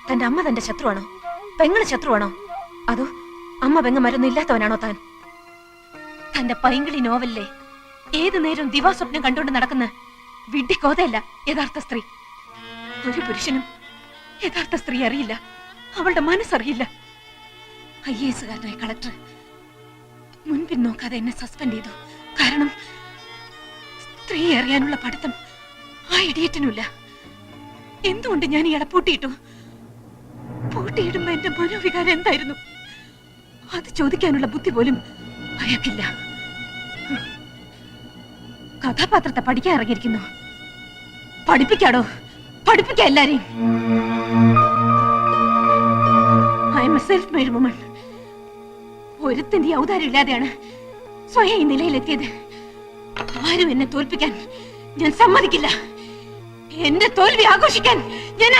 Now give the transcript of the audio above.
തന്റെ അമ്മ തന്റെ ശത്രുവാണോ? പെങ്ങള് ശത്രുവാണോ? അതോ അമ്മ പെങ്ങന്മാരൊന്നും ഇല്ലാത്തവനാണോ താൻ? തന്റെ പൈങ്കിളി നോവലിലെ ഏതു നേരം ദിവാസ്വപ്നം കണ്ടുകൊണ്ട് നടക്കുന്ന വിഡ്ഢിക്കോതയല്ല യഥാർത്ഥ സ്ത്രീ. ഒരു പുരുഷനും യഥാർത്ഥ സ്ത്രീ അറിയില്ല, അവളുടെ മനസ്സറിയില്ല. IAS കാരനായ കളക്ടർ മുൻപിൻ നോക്കാതെ എന്നെ സസ്പെൻഡ് ചെയ്തു. കാരണം സ്ത്രീ അറിയാനുള്ള പഠിത്തം ആ ഇഡിയറ്റിനുമില്ല. എന്തുകൊണ്ട് ഞാൻ ഇയാളെ പൂട്ടിയിട്ടു? പൂട്ടിയിടുമ്പോ എന്റെ മനോവികാരം എന്തായിരുന്നു? അത് ചോദിക്കാനുള്ള ബുദ്ധി പോലും അയാൾക്കില്ല. കഥാപാത്രത്തെ പഠിക്കാൻ ഇറങ്ങിയിരിക്കുന്നു. പഠിപ്പിക്കാടോ, പഠിപ്പിക്കാം എല്ലാരെയും. I am a self made woman. ഒരുത്തിന്റെ ഔദാര്യം ഇല്ലാതെയാണ് സ്വയം ഈ നിലയിലെത്തിയത്. ആരും എന്നെ തോൽപ്പിക്കാൻ ഞാൻ സമ്മതിക്കില്ല. എന്റെ തോൽവി ആഘോഷിക്കാൻ ഞാൻ